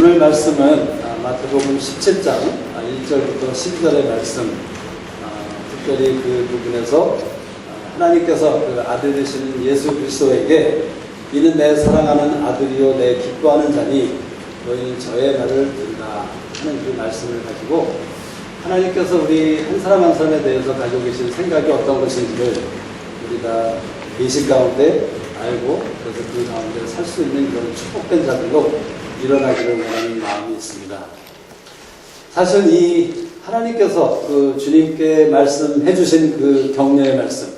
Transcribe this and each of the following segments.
오늘 말씀은 마태복음 17장 1절부터 12절의 말씀, 특별히 그 부분에서 하나님께서 그 아들 되시는 예수 그리스도에게 이는 내 사랑하는 아들이요 내 기뻐하는 자니 너희는 저의 말을 들으라 하는 그 말씀을 가지고 하나님께서 우리 한 사람 한 사람에 대해서 가지고 계신 생각이 어떤 것인지를 우리가 계신 가운데 알고 그래서 그 가운데 살 수 있는 그런 축복된 자들로 일어나기를 원하는 마음이 있습니다. 사실 이 하나님께서 그 주님께 말씀해 주신 그 격려의 말씀,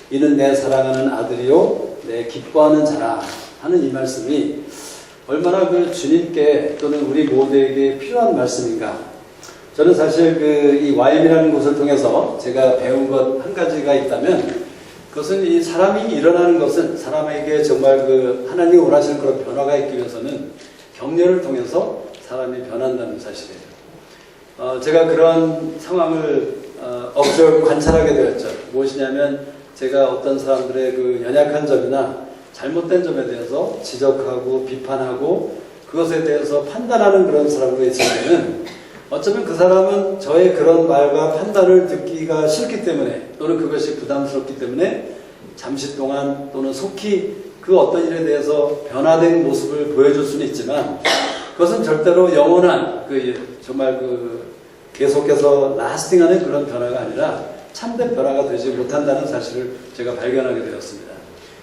이는 내 사랑하는 아들이요 내 기뻐하는 자라 하는 이 말씀이 얼마나 그 주님께 또는 우리 모두에게 필요한 말씀인가. 저는 사실 그 이 YM이라는 곳을 통해서 제가 배운 것 한 가지가 있다면 그것은 이 사람이 일어나는 것은 사람에게 정말 그 하나님이 원하시는 그런 변화가 있기 위해서는 격려를 통해서 사람이 변한다는 사실이에요. 제가 그런 상황을 관찰하게 되었죠. 무엇이냐면 제가 어떤 사람들의 그 연약한 점이나 잘못된 점에 대해서 지적하고 비판하고 그것에 대해서 판단하는 그런 사람으로 있을 때는 어쩌면 그 사람은 저의 그런 말과 판단을 듣기가 싫기 때문에 또는 그것이 부담스럽기 때문에 잠시 동안 또는 속히 그 어떤 일에 대해서 변화된 모습을 보여줄 수는 있지만 그것은 절대로 영원한 정말 계속해서 라스팅하는 그런 변화가 아니라 참된 변화가 되지 못한다는 사실을 제가 발견하게 되었습니다.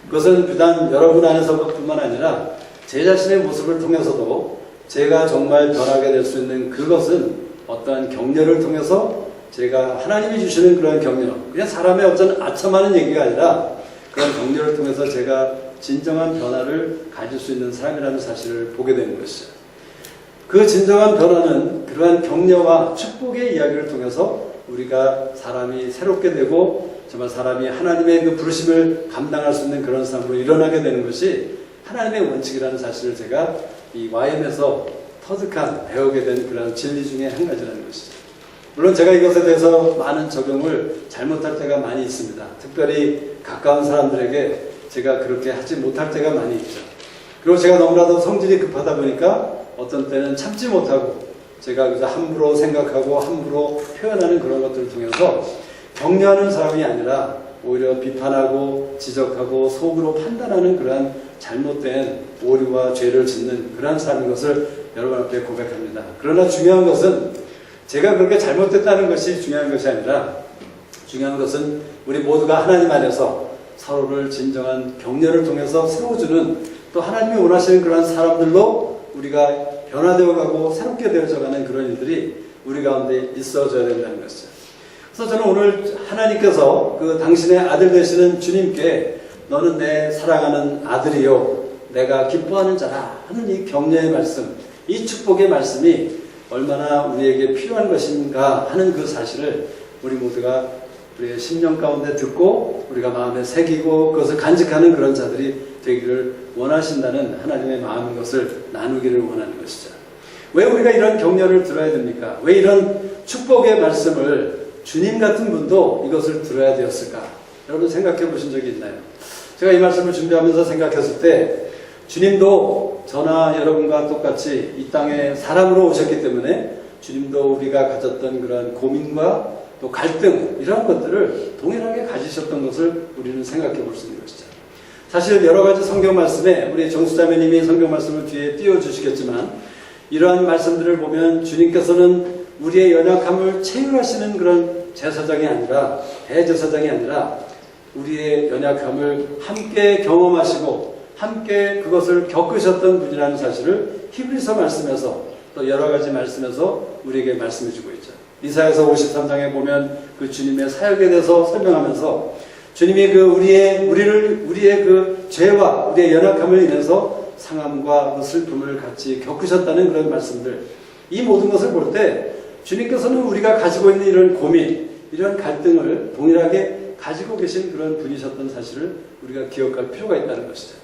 그것은 비단 여러분 안에서뿐만 아니라 제 자신의 모습을 통해서도 제가 정말 변하게 될 수 있는 그것은 어떠한 격려를 통해서 제가 하나님이 주시는 그런 격려, 그냥 사람의 어떤 아첨하는 얘기가 아니라 그런 격려를 통해서 제가 진정한 변화를 가질 수 있는 사람이라는 사실을 보게 되는 것이죠. 그 진정한 변화는 그러한 격려와 축복의 이야기를 통해서 우리가 사람이 새롭게 되고 정말 사람이 하나님의 그 부르심을 감당할 수 있는 그런 사람으로 일어나게 되는 것이 하나님의 원칙이라는 사실을 제가 이 YM에서 터득한 배우게 된 그런 진리 중에 한 가지라는 것이죠. 물론 제가 이것에 대해서 많은 적용을 잘못할 때가 많이 있습니다. 특별히 가까운 사람들에게 제가 그렇게 하지 못할 때가 많이 있죠. 그리고 제가 너무나도 성질이 급하다 보니까 어떤 때는 참지 못하고 제가 그저 함부로 생각하고 함부로 표현하는 그런 것들을 통해서 격려하는 사람이 아니라 오히려 비판하고 지적하고 속으로 판단하는 그러한 잘못된 오류와 죄를 짓는 그러한 사람인 것을 여러분 앞에 고백합니다. 그러나 중요한 것은 제가 그렇게 잘못됐다는 것이 중요한 것이 아니라 중요한 것은 우리 모두가 하나님 안에서 서로를 진정한 격려를 통해서 세워주는 또 하나님이 원하시는 그러한 사람들로 우리가 변화되어 가고 새롭게 되어져가는 그런 일들이 우리 가운데 있어져야 된다는 것이죠. 그래서 저는 오늘 하나님께서 그 당신의 아들 되시는 주님께 너는 내 사랑하는 아들이요 내가 기뻐하는 자라 하는 이 격려의 말씀, 이 축복의 말씀이 얼마나 우리에게 필요한 것인가 하는 그 사실을 우리 모두가 우리의 심령 가운데 듣고 우리가 마음에 새기고 그것을 간직하는 그런 자들이 되기를 원하신다는 하나님의 마음인 것을 나누기를 원하는 것이죠. 왜 우리가 이런 격려를 들어야 됩니까? 왜 이런 축복의 말씀을 주님 같은 분도 이것을 들어야 되었을까? 여러분 생각해 보신 적이 있나요? 제가 이 말씀을 준비하면서 생각했을 때 주님도 저나 여러분과 똑같이 이 땅에 사람으로 오셨기 때문에 주님도 우리가 가졌던 그런 고민과 또 갈등 이러한 것들을 동일하게 가지셨던 것을 우리는 생각해 볼 수 있는 것이죠. 사실 여러 가지 성경 말씀에 우리 정수자매님이 성경 말씀을 뒤에 띄워주시겠지만 이러한 말씀들을 보면 주님께서는 우리의 연약함을 체휼하시는 그런 제사장이 아니라 대제사장이 아니라 우리의 연약함을 함께 경험하시고 함께 그것을 겪으셨던 분이라는 사실을 히브리서 말씀에서 또 여러 가지 말씀에서 우리에게 말씀해 주고 있죠. 이사야서 53장에 보면 그 주님의 사역에 대해서 설명하면서 주님이 우리의 그 죄와 우리의 연약함을 인해서 상함과 그 슬픔을 같이 겪으셨다는 그런 말씀들, 이 모든 것을 볼 때 주님께서는 우리가 가지고 있는 이런 고민, 이런 갈등을 동일하게 가지고 계신 그런 분이셨던 사실을 우리가 기억할 필요가 있다는 것이죠.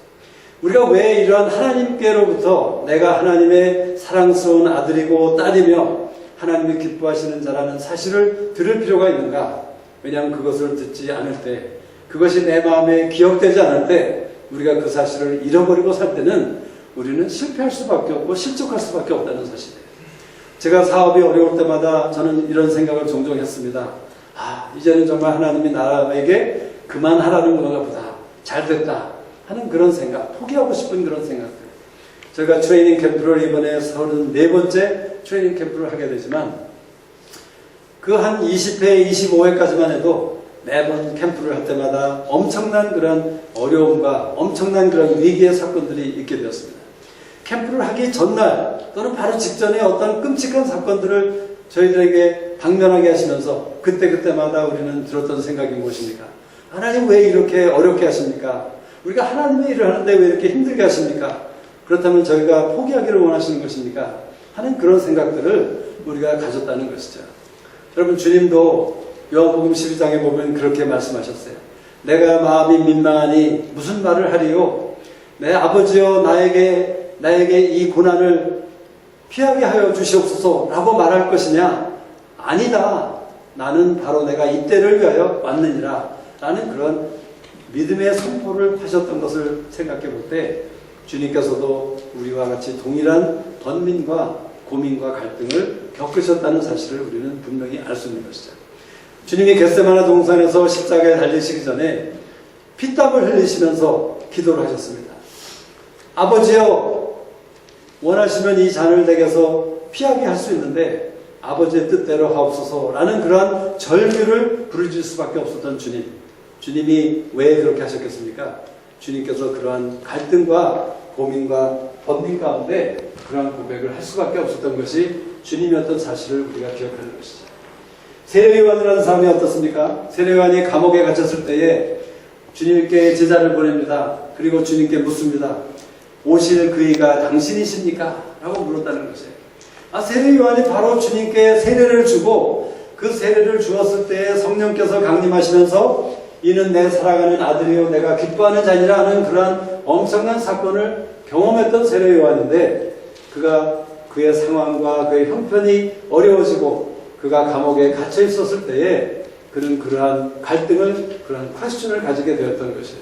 우리가 왜 이러한 하나님께로부터 내가 하나님의 사랑스러운 아들이고 딸이며 하나님이 기뻐하시는 자라는 사실을 들을 필요가 있는가? 왜냐하면 그것을 듣지 않을 때, 그것이 내 마음에 기억되지 않을 때 우리가 그 사실을 잃어버리고 살 때는 우리는 실패할 수밖에 없고 실족할 수밖에 없다는 사실이에요. 제가 사업이 어려울 때마다 저는 이런 생각을 종종 했습니다. 이제는 정말 하나님이 나에게 그만하라는 건가 보다. 잘 됐다 하는 그런 생각, 포기하고 싶은 그런 생각들. 제가 트레이닝 캠프를 이번에 34번째 트레이닝 캠프를 하게 되지만 그 한 20회, 25회까지만 해도 매번 캠프를 할 때마다 엄청난 그런 어려움과 엄청난 그런 위기의 사건들이 있게 되었습니다. 캠프를 하기 전날 또는 바로 직전에 어떤 끔찍한 사건들을 저희들에게 당면하게 하시면서 그때마다 우리는 들었던 생각이 무엇입니까? 하나님 왜 이렇게 어렵게 하십니까? 우리가 하나님의 일을 하는데 왜 이렇게 힘들게 하십니까? 그렇다면 저희가 포기하기를 원하시는 것입니까? 하는 그런 생각들을 우리가 가졌다는 것이죠. 여러분, 주님도 요한복음 12장에 보면 그렇게 말씀하셨어요. 내가 마음이 민망하니 무슨 말을 하리요? 내 아버지여 나에게 이 고난을 피하게 하여 주시옵소서 라고 말할 것이냐? 아니다. 나는 바로 내가 이때를 위하여 왔느니라 라는 그런 믿음의 선포를 하셨던 것을 생각해 볼 때 주님께서도 우리와 같이 동일한 번민과 고민과 갈등을 겪으셨다는 사실을 우리는 분명히 알 수 있는 것이죠. 주님이 겟세마네 동산에서 십자가에 달리시기 전에 피땀을 흘리시면서 기도를 하셨습니다. 아버지여, 원하시면 이 잔을 내게서 피하게 할 수 있는데 아버지의 뜻대로 하옵소서라는 그러한 절규를 부르실 수밖에 없었던 주님. 주님이 왜 그렇게 하셨겠습니까? 주님께서 그러한 갈등과 고민과 번민 가운데 그러한 고백을 할 수밖에 없었던 것이 주님이었던 사실을 우리가 기억하는 것이죠. 세례요한이라는 사람이 어떻습니까? 세례요한이 감옥에 갇혔을 때에 주님께 제자를 보냅니다. 그리고 주님께 묻습니다. 오실 그이가 당신이십니까? 라고 물었다는 것이에요. 세례요한이 바로 주님께 세례를 주고 그 세례를 주었을 때에 성령께서 강림하시면서 이는 내 사랑하는 아들이요 내가 기뻐하는 자니라 하는 그러한 엄청난 사건을 경험했던 세례 요한인데 그가 그의 상황과 그의 형편이 어려워지고 그가 감옥에 갇혀 있었을 때에 그는 그러한 갈등을 그러한 퀘스천을 가지게 되었던 것이에요.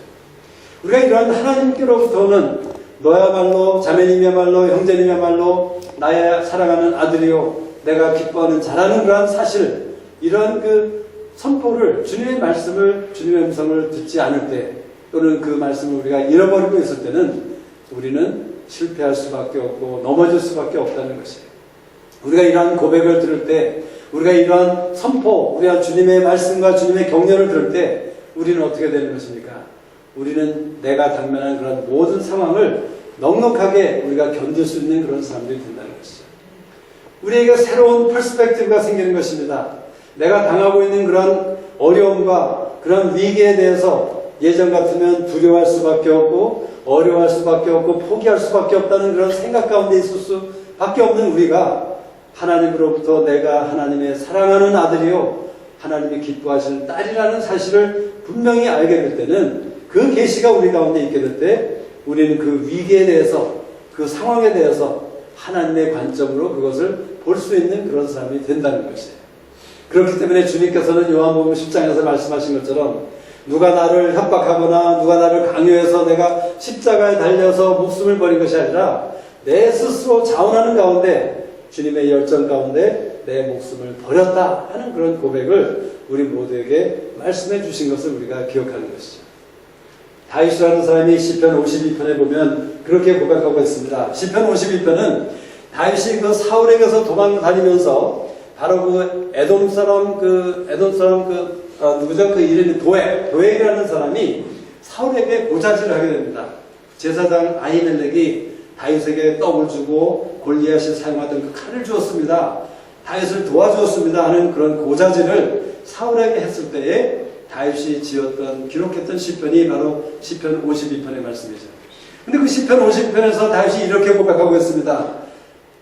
우리가 이러한 하나님께로부터는 너야말로 자매님이야말로 형제님이야말로 나의 사랑하는 아들이요 내가 기뻐하는 자라는 그러한 사실 이러한 그 선포를 주님의 말씀을 주님의 음성을 듣지 않을 때 또는 그 말씀을 우리가 잃어버리고 있을 때는 우리는 실패할 수밖에 없고 넘어질 수밖에 없다는 것이에요. 우리가 이러한 고백을 들을 때 우리가 이러한 선포 우리가 주님의 말씀과 주님의 격려를 들을 때 우리는 어떻게 되는 것입니까? 우리는 내가 당면한 그런 모든 상황을 넉넉하게 우리가 견딜 수 있는 그런 사람들이 된다는 것이죠. 우리에게 새로운 퍼스펙티브가 생기는 것입니다. 내가 당하고 있는 그런 어려움과 그런 위기에 대해서 예전 같으면 두려워할 수밖에 없고 어려워할 수밖에 없고 포기할 수밖에 없다는 그런 생각 가운데 있을 수밖에 없는 우리가 하나님으로부터 내가 하나님의 사랑하는 아들이요 하나님이 기뻐하시는 딸이라는 사실을 분명히 알게 될 때는 그 계시가 우리 가운데 있게 될 때 우리는 그 위기에 대해서 그 상황에 대해서 하나님의 관점으로 그것을 볼 수 있는 그런 사람이 된다는 것이에요. 그렇기 때문에 주님께서는 요한복음 10장에서 말씀하신 것처럼 누가 나를 협박하거나 누가 나를 강요해서 내가 십자가에 달려서 목숨을 버린 것이 아니라 내 스스로 자원하는 가운데 주님의 열정 가운데 내 목숨을 버렸다 하는 그런 고백을 우리 모두에게 말씀해 주신 것을 우리가 기억하는 것이죠. 다윗이라는 사람이 시편 52편에 보면 그렇게 고백하고 있습니다. 시편 51편은 다윗이 그 사울에게서 도망다니면서 바로 그 에돔 사람 누구죠? 그 이름이 도액이라는 사람이 사울에게 고자질을 하게 됩니다. 제사장 아히멜렉이 다윗에게 떡을 주고 골리앗이 사용하던 그 칼을 주었습니다. 다윗을 도와주었습니다 하는 그런 고자질을 사울에게 했을 때에 다윗이 기록했던 시편이 바로 시편 52편의 말씀이죠. 근데 그 시편 52편에서 다윗이 이렇게 고백하고 있습니다.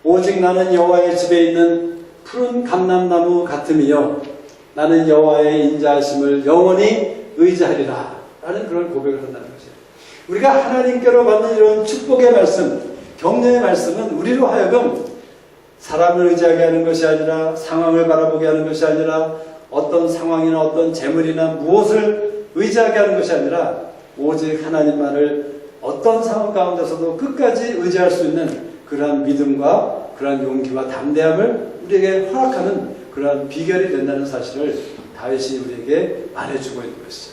오직 나는 여호와의 집에 있는 푸른 감람나무 같음이요 나는 여호와의 인자하심을 영원히 의지하리라 라는 그런 고백을 한다는 것이에요. 우리가 하나님께로 받는 이런 축복의 말씀, 격려의 말씀은 우리로 하여금 사람을 의지하게 하는 것이 아니라 상황을 바라보게 하는 것이 아니라 어떤 상황이나 어떤 재물이나 무엇을 의지하게 하는 것이 아니라 오직 하나님만을 어떤 상황 가운데서도 끝까지 의지할 수 있는 그러한 믿음과 그러한 용기와 담대함을 우리에게 허락하는 그러한 비결이 된다는 사실을 다윗이 우리에게 말해주고 있는 것이죠.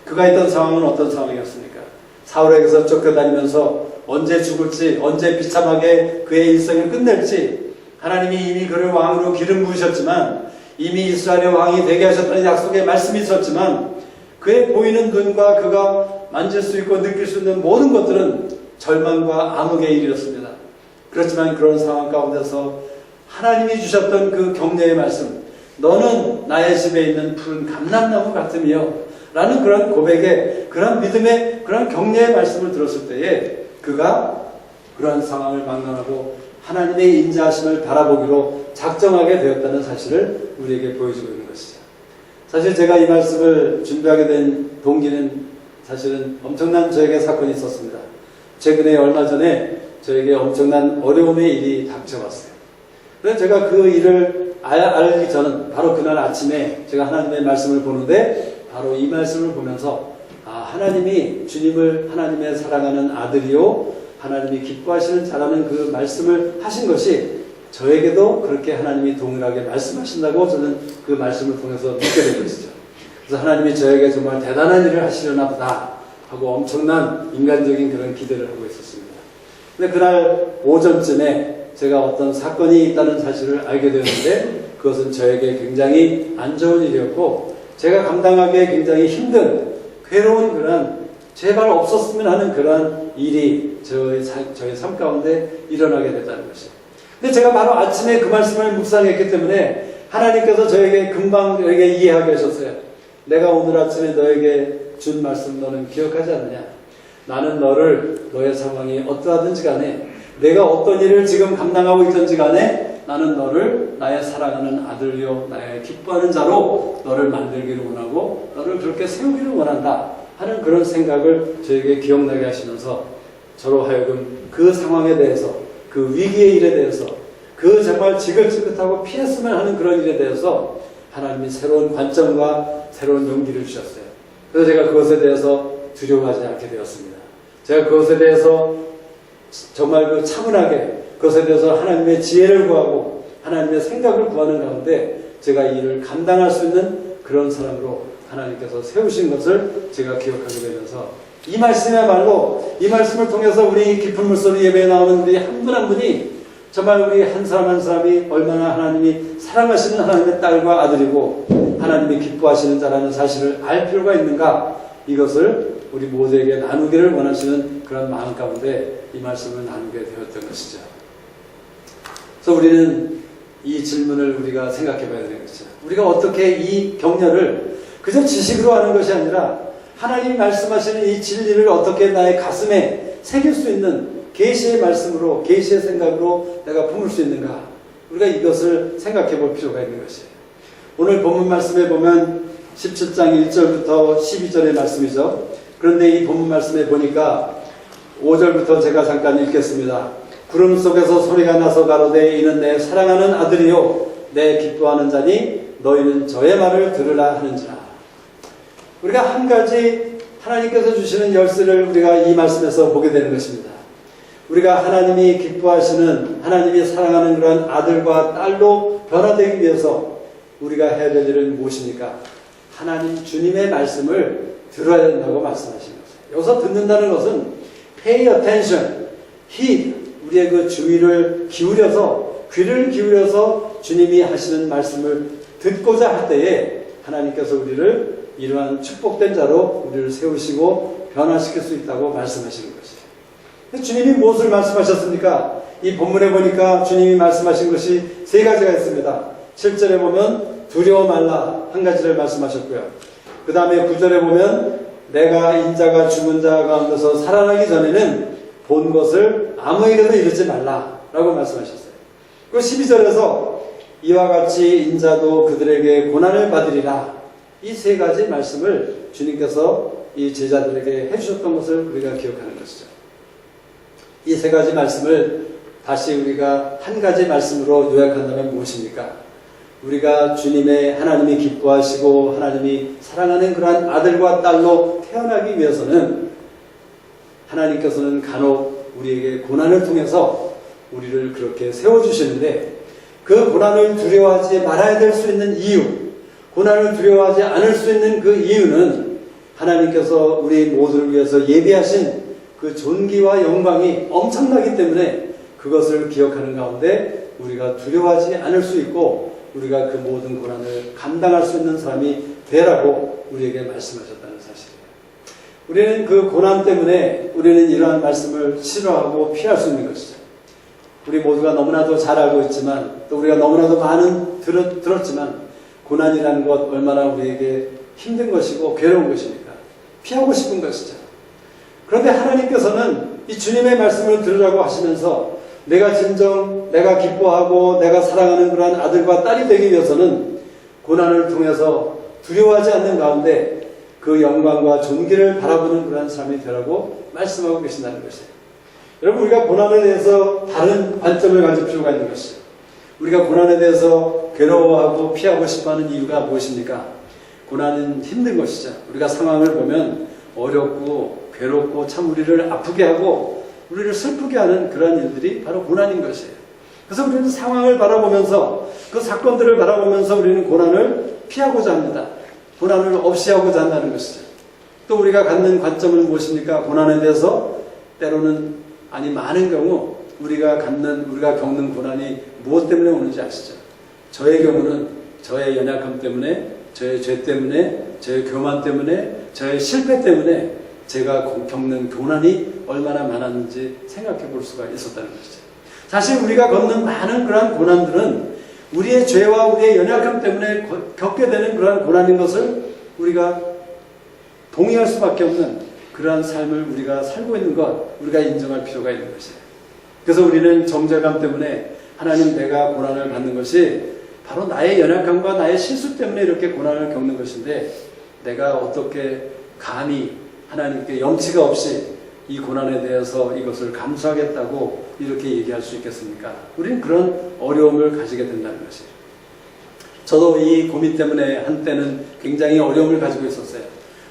그가 있던 상황은 어떤 상황이었습니까? 사울에게서 쫓겨다니면서 언제 죽을지, 언제 비참하게 그의 일생을 끝낼지, 하나님이 이미 그를 왕으로 기름 부으셨지만, 이미 이스라엘의 왕이 되게 하셨다는 약속의 말씀이 있었지만, 그의 보이는 눈과 그가 만질 수 있고 느낄 수 있는 모든 것들은 절망과 암흑의 일이었습니다. 그렇지만 그런 상황 가운데서 하나님이 주셨던 그 격려의 말씀, 너는 나의 집에 있는 푸른 감람나무 같으며 라는 그런 고백에, 그런 믿음의, 그런 격려의 말씀을 들었을 때에 그가 그런 상황을 막론하고 하나님의 인자하심을 바라보기로 작정하게 되었다는 사실을 우리에게 보여주고 있는 것이죠. 사실 제가 이 말씀을 준비하게 된 동기는 사실은 엄청난 저에게 사건이 있었습니다. 최근에 얼마 전에 저에게 엄청난 어려움의 일이 닥쳐왔어요. 그래서 제가 그 일을 알기 전은 바로 그날 아침에 제가 하나님의 말씀을 보는데 바로 이 말씀을 보면서 하나님이 주님을 하나님의 사랑하는 아들이요 하나님이 기뻐하시는 자라는 그 말씀을 하신 것이 저에게도 그렇게 하나님이 동일하게 말씀하신다고 저는 그 말씀을 통해서 믿게 된 것이죠. 그래서 하나님이 저에게 정말 대단한 일을 하시려나 보다 하고 엄청난 인간적인 그런 기대를 하고 있었습니다. 근데 그날 오전쯤에 제가 어떤 사건이 있다는 사실을 알게 되었는데 그것은 저에게 굉장히 안 좋은 일이었고 제가 감당하기에 굉장히 힘든 괴로운 그런 제발 없었으면 하는 그런 일이 저의 삶 가운데 일어나게 됐다는 것이에요. 근데 제가 바로 아침에 그 말씀을 묵상했기 때문에 하나님께서 저에게 금방 저에게 이해하게 하셨어요. 내가 오늘 아침에 너에게 준 말씀 너는 기억하지 않느냐? 나는 너의 상황이 어떠하든지 간에 내가 어떤 일을 지금 감당하고 있든지 간에 나는 너를 나의 사랑하는 아들이요 나의 기뻐하는 자로 너를 만들기를 원하고 너를 그렇게 세우기를 원한다 하는 그런 생각을 저에게 기억나게 하시면서 저로 하여금 그 상황에 대해서 그 위기의 일에 대해서 그 정말 지긋지긋하고 피했으면 하는 그런 일에 대해서 하나님이 새로운 관점과 새로운 용기를 주셨어요. 그래서 제가 그것에 대해서 두려워하지 않게 되었습니다. 제가 그것에 대해서 정말 그 차분하게 그것에 대해서 하나님의 지혜를 구하고 하나님의 생각을 구하는 가운데 제가 이 일을 감당할 수 있는 그런 사람으로 하나님께서 세우신 것을 제가 기억하게 되면서 이 말씀이야말로 이 말씀을 통해서 우리 깊은 물소리 예배에 나오는 우리 한 분 한 분이 정말 우리 한 사람 한 사람이 얼마나 하나님이 사랑하시는 하나님의 딸과 아들이고 하나님이 기뻐하시는 자라는 사실을 알 필요가 있는가, 이것을 우리 모두에게 나누기를 원하시는 그런 마음 가운데 이 말씀을 나누게 되었던 것이죠. 그래서 우리는 이 질문을 우리가 생각해 봐야 되는 것이죠. 우리가 어떻게 이 격려를 그저 지식으로 하는 것이 아니라 하나님이 말씀하시는 이 진리를 어떻게 나의 가슴에 새길 수 있는 계시의 말씀으로, 계시의 생각으로 내가 품을 수 있는가, 우리가 이것을 생각해 볼 필요가 있는 것이에요. 오늘 본문 말씀에 보면 17장 1절부터 12절의 말씀이죠. 그런데 이 본문 말씀에 보니까 5절부터 제가 잠깐 읽겠습니다. 구름 속에서 소리가 나서 가로되 이는 내 사랑하는 아들이요 내 기뻐하는 자니 너희는 저의 말을 들으라 하는지라. 우리가 한 가지 하나님께서 주시는 열쇠를 우리가 이 말씀에서 보게 되는 것입니다. 우리가 하나님이 기뻐하시는, 하나님이 사랑하는 그런 아들과 딸로 변화되기 위해서 우리가 해야 될 일은 무엇입니까? 하나님 주님의 말씀을 들어야 된다고 말씀하시는 거예요. 여기서 듣는다는 것은 pay attention, heed, 우리의 그 주의를 기울여서, 귀를 기울여서 주님이 하시는 말씀을 듣고자 할 때에 하나님께서 우리를 이러한 축복된 자로 우리를 세우시고 변화시킬 수 있다고 말씀하시는 것이에요. 주님이 무엇을 말씀하셨습니까? 이 본문에 보니까 주님이 말씀하신 것이 세 가지가 있습니다. 7절에 보면 두려워 말라 한 가지를 말씀하셨고요. 그 다음에 9절에 보면 내가 인자가 죽은 자 가운데서 살아나기 전에는 본 것을 아무에게도 이르지 말라 라고 말씀하셨어요. 그리고 12절에서 이와 같이 인자도 그들에게 고난을 받으리라, 이 세 가지 말씀을 주님께서 이 제자들에게 해주셨던 것을 우리가 기억하는 것이죠. 이 세 가지 말씀을 다시 우리가 한 가지 말씀으로 요약한다면 무엇입니까? 우리가 주님의 하나님이 기뻐하시고 하나님이 사랑하는 그러한 아들과 딸로 태어나기 위해서는 하나님께서는 간혹 우리에게 고난을 통해서 우리를 그렇게 세워주시는데 그 고난을 두려워하지 말아야 될 수 있는 이유, 고난을 두려워하지 않을 수 있는 그 이유는 하나님께서 우리 모두를 위해서 예비하신 그 존귀와 영광이 엄청나기 때문에 그것을 기억하는 가운데 우리가 두려워하지 않을 수 있고 우리가 그 모든 고난을 감당할 수 있는 사람이 되라고 우리에게 말씀하셨다는 사실이에요. 우리는 그 고난 때문에 우리는 이러한 말씀을 싫어하고 피할 수 있는 것이죠. 우리 모두가 너무나도 잘 알고 있지만 또 우리가 너무나도 많은 들었지만 고난이라는 것 얼마나 우리에게 힘든 것이고 괴로운 것입니까? 피하고 싶은 것이죠. 그런데 하나님께서는 이 주님의 말씀을 들으라고 하시면서 내가 기뻐하고 내가 사랑하는 그러한 아들과 딸이 되기 위해서는 고난을 통해서 두려워하지 않는 가운데 그 영광과 존귀를 바라보는 그러한 삶이 되라고 말씀하고 계신다는 것이에요. 여러분, 우리가 고난에 대해서 다른 관점을 가질 필요가 있는 것이죠. 우리가 고난에 대해서 괴로워하고 피하고 싶어하는 이유가 무엇입니까? 고난은 힘든 것이죠. 우리가 상황을 보면 어렵고 괴롭고 참 우리를 아프게 하고 우리를 슬프게 하는 그런 일들이 바로 고난인 것이에요. 그래서 우리는 상황을 바라보면서 그 사건들을 바라보면서 우리는 고난을 피하고자 합니다. 고난을 없이 하고자 한다는 것이죠. 또 우리가 갖는 관점은 무엇입니까? 고난에 대해서 때로는 많은 경우 우리가 겪는 고난이 무엇 때문에 오는지 아시죠? 저의 경우는 저의 연약함 때문에, 저의 죄 때문에, 저의 교만 때문에, 저의 실패 때문에 제가 겪는 고난이 얼마나 많았는지 생각해 볼 수가 있었다는 것이죠. 사실 우리가 겪는 많은 그러한 고난들은 우리의 죄와 우리의 연약함 때문에 겪게 되는 그러한 고난인 것을 우리가 동의할 수밖에 없는 그러한 삶을 우리가 살고 있는 것, 우리가 인정할 필요가 있는 것이에요. 그래서 우리는 정죄감 때문에 하나님, 내가 고난을 받는 것이 바로 나의 연약함과 나의 실수 때문에 이렇게 고난을 겪는 것인데 내가 어떻게 감히 하나님께 염치가 없이 이 고난에 대해서 이것을 감수하겠다고 이렇게 얘기할 수 있겠습니까? 우리는 그런 어려움을 가지게 된다는 것이에요. 저도 이 고민 때문에 한때는 굉장히 어려움을 가지고 있었어요.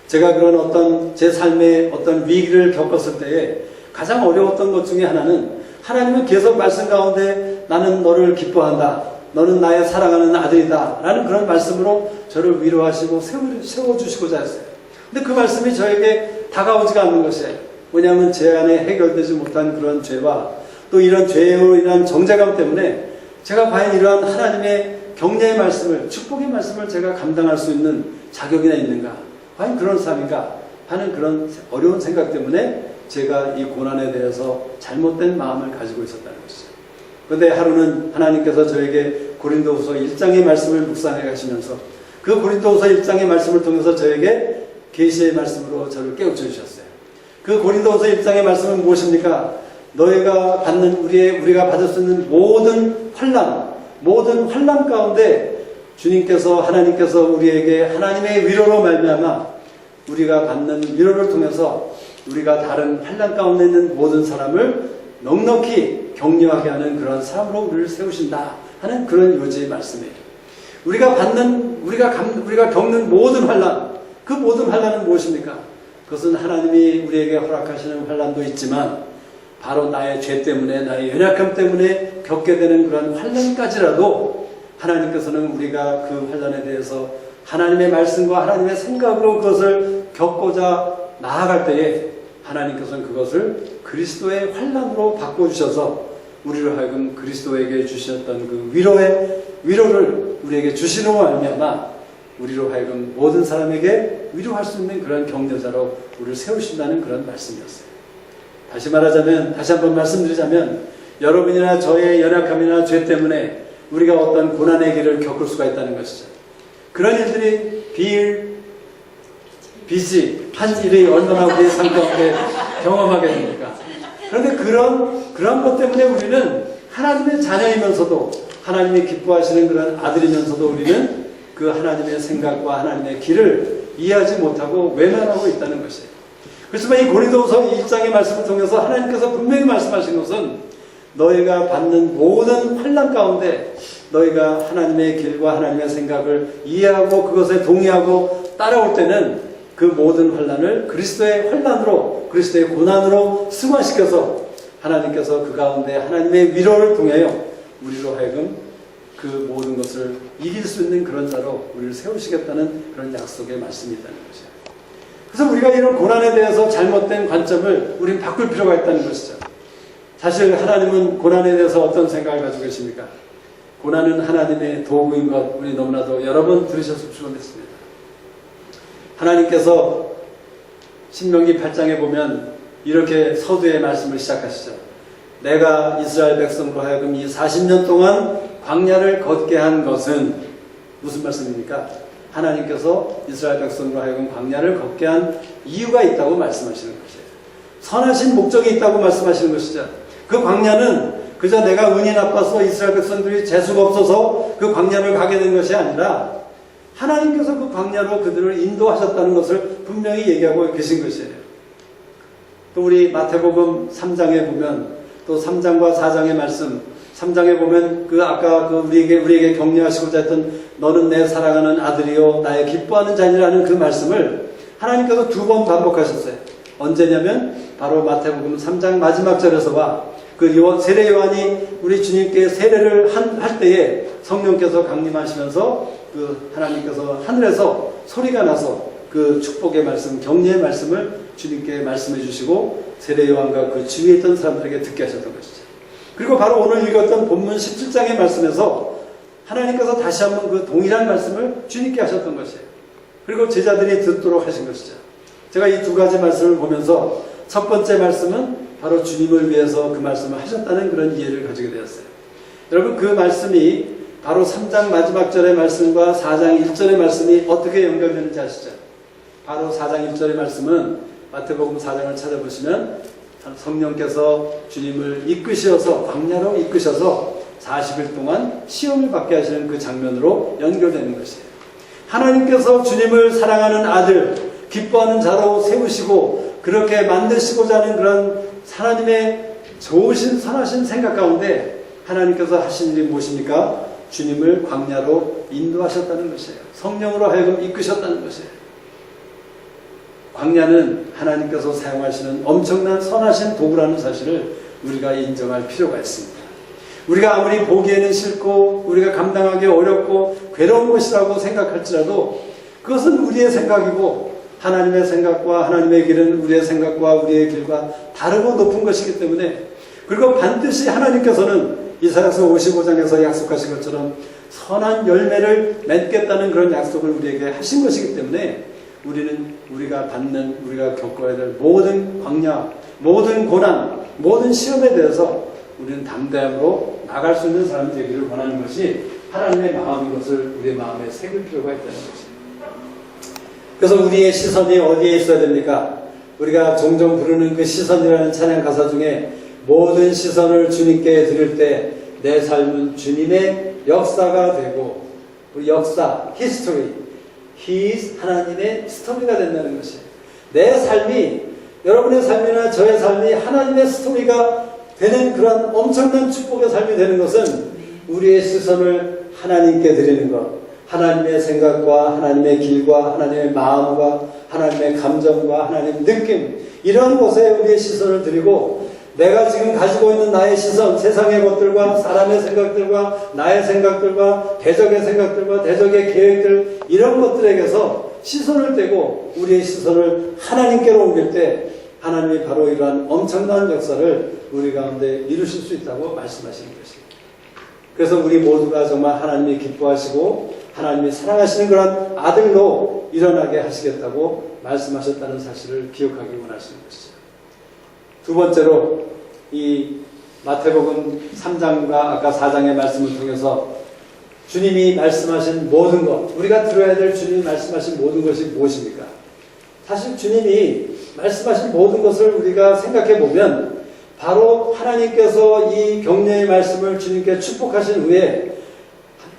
제가 그런 제 삶의 어떤 위기를 겪었을 때에 가장 어려웠던 것 중에 하나는 하나님은 계속 말씀 가운데 나는 너를 기뻐한다. 너는 나의 사랑하는 아들이다. 라는 그런 말씀으로 저를 위로하시고 세워주시고자 했어요. 근데 그 말씀이 저에게 다가오지가 않는 것이에요. 왜냐하면 제 안에 해결되지 못한 그런 죄와 또 이런 죄로 인한 정죄감 때문에 제가 과연 이러한 하나님의 격려의 말씀을, 축복의 말씀을 제가 감당할 수 있는 자격이나 있는가? 과연 그런 삶인가 하는 그런 어려운 생각 때문에 제가 이 고난에 대해서 잘못된 마음을 가지고 있었다는 것이죠. 그런데 하루는 하나님께서 저에게 고린도후서 1장의 말씀을 묵상해 가시면서 그 고린도후서 1장의 말씀을 통해서 저에게 계시의 말씀으로 저를 깨우쳐 주셨어요. 그 고린도후서 1장의 말씀은 무엇입니까? 우리가 받을 수 있는 모든 환난 가운데 하나님께서 우리에게 하나님의 위로로 말미암아 우리가 받는 위로를 통해서 우리가 다른 환난 가운데 있는 모든 사람을 넉넉히 격려하게 하는 그런 사람으로 우리를 세우신다 하는 그런 요지의 말씀이에요. 우리가 겪는 모든 환난, 그 모든 환난은 무엇입니까? 그것은 하나님이 우리에게 허락하시는 환난도 있지만 바로 나의 죄 때문에, 나의 연약함 때문에 겪게 되는 그런 환난까지라도 하나님께서는 우리가 그 환난에 대해서 하나님의 말씀과 하나님의 생각으로 그것을 겪고자 나아갈 때에 하나님께서는 그것을 그리스도의 환난으로 바꿔주셔서 우리로 하여금 그리스도에게 주셨던 그 위로를 우리에게 주시는 말미암아 우리로 하여금 모든 사람에게 위로할 수 있는 그런 격려자로 우리를 세우신다는 그런 말씀이었어요. 다시 한번 말씀드리자면 여러분이나 저의 연약함이나 죄 때문에 우리가 어떤 고난의 길을 겪을 수가 있다는 것이죠. 그런 일들이 한 일이 얼마나 우리의 삶 가운데 경험하게 됩니까? 그런데 그런 것 때문에 우리는 하나님의 자녀이면서도 하나님이 기뻐하시는 그런 아들이면서도 우리는 그 하나님의 생각과 하나님의 길을 이해하지 못하고 외면하고 있다는 것이에요. 그렇지만 이 고린도후서 1장의 말씀을 통해서 하나님께서 분명히 말씀하신 것은 너희가 받는 모든 환난 가운데 너희가 하나님의 길과 하나님의 생각을 이해하고 그것에 동의하고 따라올 때는 그 모든 환난을 그리스도의 환난으로, 그리스도의 고난으로 승화시켜서 하나님께서 그 가운데 하나님의 위로를 통하여 우리로 하여금 그 모든 것을 이길 수 있는 그런 자로 우리를 세우시겠다는 그런 약속의 말씀이 있다는 것이죠. 그래서 우리가 이런 고난에 대해서 잘못된 관점을 우린 바꿀 필요가 있다는 것이죠. 사실 하나님은 고난에 대해서 어떤 생각을 가지고 계십니까? 고난은 하나님의 도구인 것 우리 너무나도 여러 번 들으셨을 줄 믿습니다. 하나님께서 신명기 8장에 보면 이렇게 서두에 말씀을 시작하시죠. 내가 이스라엘 백성으로 하여금 이 40년 동안 광야를 걷게 한 것은 무슨 말씀입니까? 하나님께서 이스라엘 백성으로 하여금 광야를 걷게 한 이유가 있다고 말씀하시는 것이에요. 선하신 목적이 있다고 말씀하시는 것이죠. 그 광야는 그저 내가 운이 나빠서 이스라엘 백성들이 재수가 없어서 그 광야를 가게 된 것이 아니라 하나님께서 그 광야로 그들을 인도하셨다는 것을 분명히 얘기하고 계신 것이에요. 또 우리 마태복음 3장에 보면 또 3장과 4장의 말씀 3장에 보면 그 아까 그 우리에게 격려하시고자 했던 너는 내 사랑하는 아들이요 나의 기뻐하는 자니라는 그 말씀을 하나님께서 2번 반복하셨어요. 언제냐면 바로 마태복음 3장 마지막 절에서와 그 세례 요한이 우리 주님께 세례를 할 때에 성령께서 강림하시면서 그 하나님께서 하늘에서 소리가 나서 그 축복의 말씀, 격려의 말씀을 주님께 말씀해 주시고 세례 요한과 그 주위에 있던 사람들에게 듣게 하셨던 것이죠. 그리고 바로 오늘 읽었던 본문 17장의 말씀에서 하나님께서 다시 한번 그 동일한 말씀을 주님께 하셨던 것이에요. 그리고 제자들이 듣도록 하신 것이죠. 제가 이 2가지 말씀을 보면서 첫 번째 말씀은 바로 주님을 위해서 그 말씀을 하셨다는 그런 이해를 가지게 되었어요. 여러분 그 말씀이 바로 3장 마지막 절의 말씀과 4장 1절의 말씀이 어떻게 연결되는지 아시죠? 바로 4장 1절의 말씀은 마태복음 4장을 찾아보시면 성령께서 주님을 이끄셔서 광야로 이끄셔서 40일 동안 시험을 받게 하시는 그 장면으로 연결되는 것이에요. 하나님께서 주님을 사랑하는 아들, 기뻐하는 자로 세우시고 그렇게 만드시고자 하는 그런 하나님의 좋으신 선하신 생각 가운데 하나님께서 하신 일이 무엇입니까? 주님을 광야로 인도하셨다는 것이에요. 성령으로 하여금 이끄셨다는 것이에요. 광야는 하나님께서 사용하시는 엄청난 선하신 도구라는 사실을 우리가 인정할 필요가 있습니다. 우리가 아무리 보기에는 싫고 우리가 감당하기 어렵고 괴로운 것이라고 생각할지라도 그것은 우리의 생각이고 하나님의 생각과 하나님의 길은 우리의 생각과 우리의 길과 다르고 높은 것이기 때문에 그리고 반드시 하나님께서는 이사야서 55장에서 약속하신 것처럼 선한 열매를 맺겠다는 그런 약속을 우리에게 하신 것이기 때문에 우리가 겪어야 될 모든 광야, 모든 고난, 모든 시험에 대해서 우리는 담대함으로 나갈 수 있는 사람이 되기를 원하는 것이 하나님의 마음인 것을 우리의 마음에 새길 필요가 있다는 것입니다. 그래서 우리의 시선이 어디에 있어야 됩니까? 우리가 종종 부르는 그 시선이라는 찬양 가사 중에 모든 시선을 주님께 드릴 때 내 삶은 주님의 역사가 되고 우리 역사, 히스토리, 하나님의 스토리가 된다는 것이에요. 내 삶이 여러분의 삶이나 저의 삶이 하나님의 스토리가 되는 그런 엄청난 축복의 삶이 되는 것은 우리의 시선을 하나님께 드리는 것, 하나님의 생각과 하나님의 길과 하나님의 마음과 하나님의 감정과 하나님의 느낌 이런 곳에 우리의 시선을 드리고 내가 지금 가지고 있는 나의 시선, 세상의 것들과 사람의 생각들과 나의 생각들과 대적의 생각들과 대적의 계획들 이런 것들에게서 시선을 떼고 우리의 시선을 하나님께로 옮길 때 하나님이 바로 이러한 엄청난 역사를 우리 가운데 이루실 수 있다고 말씀하시는 것입니다. 그래서 우리 모두가 정말 하나님이 기뻐하시고 하나님이 사랑하시는 그런 아들로 일어나게 하시겠다고 말씀하셨다는 사실을 기억하기 원하시는 것이죠. 두 번째로 이 마태복음 3장과 아까 4장의 말씀을 통해서 주님이 말씀하신 모든 것, 우리가 들어야 될 주님이 말씀하신 모든 것이 무엇입니까? 사실 주님이 말씀하신 모든 것을 우리가 생각해 보면 바로 하나님께서 이 격려의 말씀을 주님께 축복하신 후에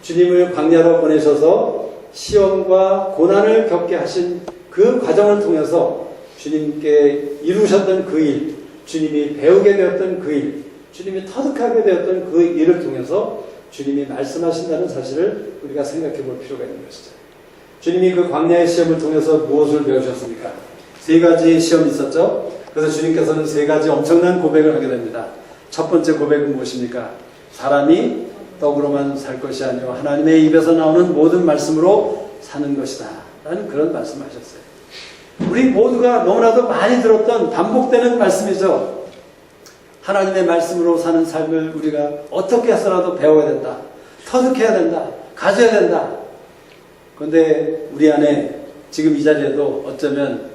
주님을 광야로 보내셔서 시험과 고난을 겪게 하신 그 과정을 통해서 주님께 이루셨던 그 일, 주님이 배우게 되었던 그 일, 주님이 터득하게 되었던 그 일을 통해서 주님이 말씀하신다는 사실을 우리가 생각해 볼 필요가 있는 것이죠. 주님이 그 광야의 시험을 통해서 무엇을 배우셨습니까? 세 가지 시험이 있었죠. 그래서 주님께서는 세 가지 엄청난 고백을 하게 됩니다. 첫 번째 고백은 무엇입니까? 사람이 떡으로만 살 것이 아니요 하나님의 입에서 나오는 모든 말씀으로 사는 것이다 라는 그런 말씀을 하셨어요. 우리 모두가 너무나도 많이 들었던 반복되는 말씀이죠. 하나님의 말씀으로 사는 삶을 우리가 어떻게 해서라도 배워야 된다, 터득해야 된다, 가져야 된다. 그런데 우리 안에 지금 이 자리에도 어쩌면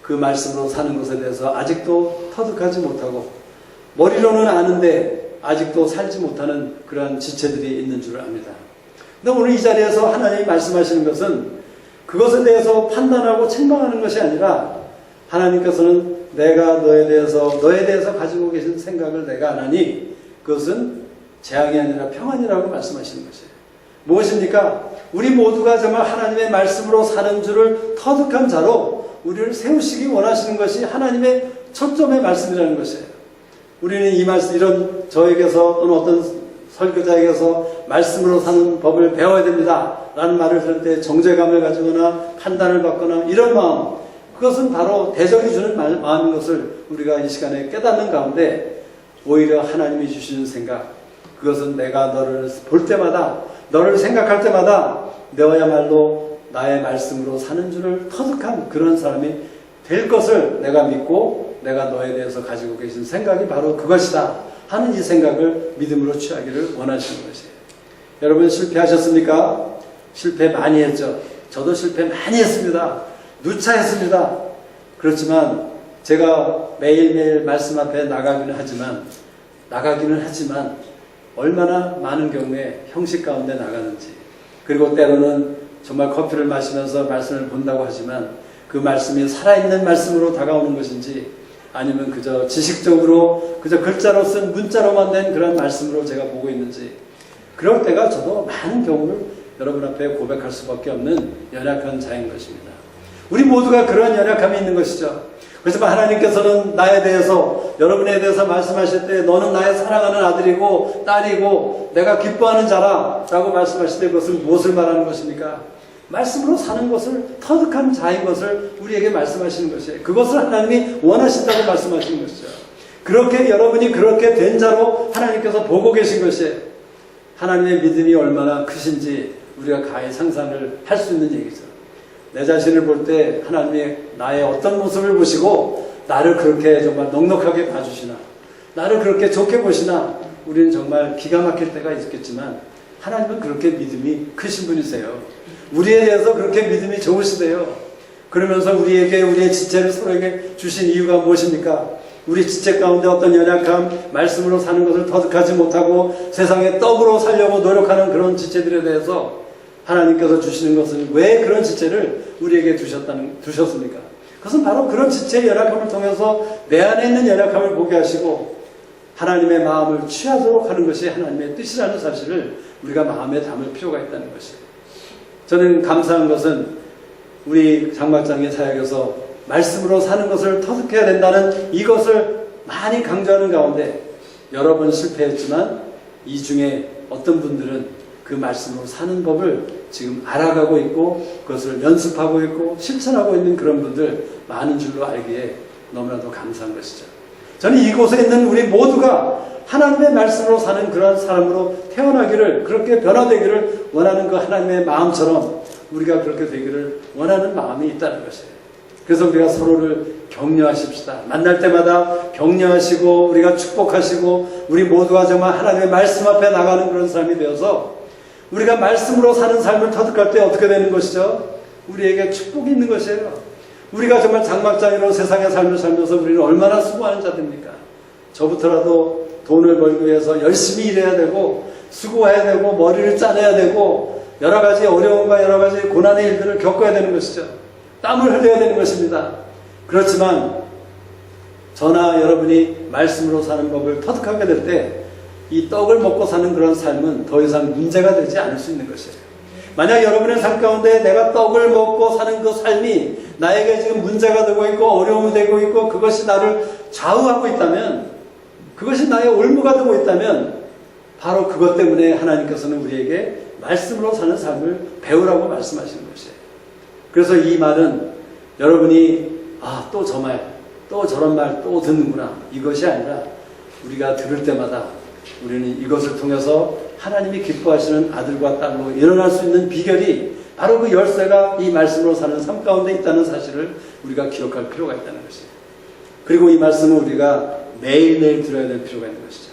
그 말씀으로 사는 것에 대해서 아직도 터득하지 못하고 머리로는 아는데 아직도 살지 못하는 그러한 지체들이 있는 줄 압니다. 근데 오늘 이 자리에서 하나님이 말씀하시는 것은 그것에 대해서 판단하고 책망하는 것이 아니라 하나님께서는 내가 너에 대해서 가지고 계신 생각을 내가 안 하니 그것은 재앙이 아니라 평안이라고 말씀하시는 것이에요. 무엇입니까? 우리 모두가 정말 하나님의 말씀으로 사는 줄을 터득한 자로 우리를 세우시기 원하시는 것이 하나님의 초점의 말씀이라는 것이에요. 우리는 이 말씀, 이런 저에게서 또는 어떤 설교자에게서 말씀으로 사는 법을 배워야 됩니다 라는 말을 들을 때 정죄감을 가지거나 판단을 받거나 이런 마음, 그것은 바로 대적이 주는 마음인 것을 우리가 이 시간에 깨닫는 가운데 오히려 하나님이 주시는 생각, 그것은 내가 너를 볼 때마다, 너를 생각할 때마다 너야말로 나의 말씀으로 사는 줄을 터득한 그런 사람이 될 것을 내가 믿고 내가 너에 대해서 가지고 계신 생각이 바로 그것이다 하는 이 생각을 믿음으로 취하기를 원하시는 것이에요. 여러분 실패하셨습니까? 실패 많이 했죠. 저도 실패 많이 했습니다. 누차했습니다. 그렇지만 제가 매일매일 말씀 앞에 나가기는 하지만 얼마나 많은 경우에 형식 가운데 나가는지, 그리고 때로는 정말 커피를 마시면서 말씀을 본다고 하지만 그 말씀이 살아있는 말씀으로 다가오는 것인지 아니면 그저 지식적으로 그저 글자로 쓴 문자로만 된 그런 말씀으로 제가 보고 있는지, 그럴 때가 저도 많은 경우를 여러분 앞에 고백할 수밖에 없는 연약한 자인 것입니다. 우리 모두가 그런 연약함이 있는 것이죠. 그래서 하나님께서는 나에 대해서, 여러분에 대해서 말씀하실 때 너는 나의 사랑하는 아들이고 딸이고 내가 기뻐하는 자라 라고 말씀하실 때 그것은 무엇을 말하는 것입니까? 말씀으로 사는 것을 터득한 자인 것을 우리에게 말씀하시는 것이에요. 그것을 하나님이 원하신다고 말씀하시는 것이죠. 그렇게 여러분이 그렇게 된 자로 하나님께서 보고 계신 것이에요. 하나님의 믿음이 얼마나 크신지 우리가 가히 상상을 할 수 있는 얘기죠. 내 자신을 볼 때 하나님이 나의 어떤 모습을 보시고 나를 그렇게 정말 넉넉하게 봐주시나, 나를 그렇게 좋게 보시나, 우리는 정말 기가 막힐 때가 있겠지만 하나님은 그렇게 믿음이 크신 분이세요. 우리에 대해서 그렇게 믿음이 좋으시대요. 그러면서 우리에게 우리의 지체를 서로에게 주신 이유가 무엇입니까? 우리 지체 가운데 어떤 연약함, 말씀으로 사는 것을 터득하지 못하고 세상의 떡으로 살려고 노력하는 그런 지체들에 대해서 하나님께서 주시는 것은 왜 그런 지체를 우리에게 두셨습니까? 그것은 바로 그런 지체의 연약함을 통해서 내 안에 있는 연약함을 보게 하시고 하나님의 마음을 취하도록 하는 것이 하나님의 뜻이라는 사실을 우리가 마음에 담을 필요가 있다는 것이에요. 저는 감사한 것은 우리 장막장의 사역에서 말씀으로 사는 것을 터득해야 된다는 이것을 많이 강조하는 가운데 여러 번 실패했지만 이 중에 어떤 분들은 그 말씀으로 사는 법을 지금 알아가고 있고 그것을 연습하고 있고 실천하고 있는 그런 분들 많은 줄로 알기에 너무나도 감사한 것이죠. 저는 이곳에 있는 우리 모두가 하나님의 말씀으로 사는 그런 사람으로 태어나기를, 그렇게 변화되기를 원하는 그 하나님의 마음처럼 우리가 그렇게 되기를 원하는 마음이 있다는 것이에요. 그래서 우리가 서로를 격려하십시다. 만날 때마다 격려하시고 우리가 축복하시고 우리 모두가 정말 하나님의 말씀 앞에 나가는 그런 사람이 되어서 우리가 말씀으로 사는 삶을 터득할 때 어떻게 되는 것이죠? 우리에게 축복이 있는 것이에요. 우리가 정말 장막장이로 세상의 삶을 살면서 우리는 얼마나 수고하는 자들입니까? 저부터라도 돈을 벌기 위해서 열심히 일해야 되고 수고해야 되고 머리를 짜내야 되고 여러 가지 어려움과 여러 가지 고난의 일들을 겪어야 되는 것이죠. 땀을 흘려야 되는 것입니다. 그렇지만 저나 여러분이 말씀으로 사는 법을 터득하게 될 때 이 떡을 먹고 사는 그런 삶은 더 이상 문제가 되지 않을 수 있는 것이에요. 만약 여러분의 삶 가운데 내가 떡을 먹고 사는 그 삶이 나에게 지금 문제가 되고 있고 어려움이 되고 있고 그것이 나를 좌우하고 있다면, 그것이 나의 올무가 되고 있다면 바로 그것 때문에 하나님께서는 우리에게 말씀으로 사는 삶을 배우라고 말씀하시는 것이에요. 그래서 이 말은 여러분이 또 저 말, 또 저런 말 또 듣는구나, 이것이 아니라 우리가 들을 때마다 우리는 이것을 통해서 하나님이 기뻐하시는 아들과 딸로 일어날 수 있는 비결이 바로 그 열쇠가 이 말씀으로 사는 삶 가운데 있다는 사실을 우리가 기억할 필요가 있다는 것이에요. 그리고 이 말씀은 우리가 매일매일 들어야 될 필요가 있는 것이죠.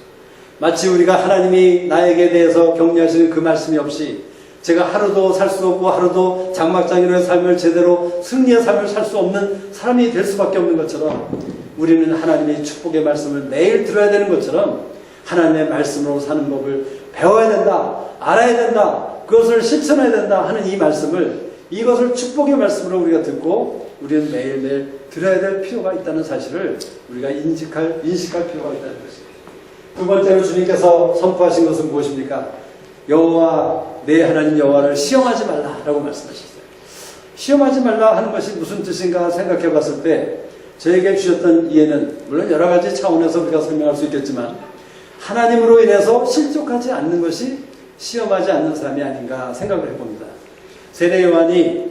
마치 우리가 하나님이 나에게 대해서 격려하시는 그 말씀이 없이 제가 하루도 살 수 없고 하루도 장막장이로의 삶을 제대로 승리의 삶을 살 수 없는 사람이 될 수밖에 없는 것처럼, 우리는 하나님의 축복의 말씀을 매일 들어야 되는 것처럼 하나님의 말씀으로 사는 법을 배워야 된다, 알아야 된다, 그것을 실천해야 된다 하는 이 말씀을, 이것을 축복의 말씀으로 우리가 듣고 우리는 매일매일 들어야 될 필요가 있다는 사실을 우리가 인식할 필요가 있다는 것입니다. 두 번째로 주님께서 선포하신 것은 무엇입니까? 여호와, 내 하나님 여호와를 시험하지 말라라고 말씀하셨어요. 시험하지 말라 하는 것이 무슨 뜻인가 생각해 봤을 때 저에게 주셨던 이해는, 물론 여러 가지 차원에서 우리가 설명할 수 있겠지만, 하나님으로 인해서 실족하지 않는 것이 시험하지 않는 사람이 아닌가 생각을 해봅니다. 세례 요한이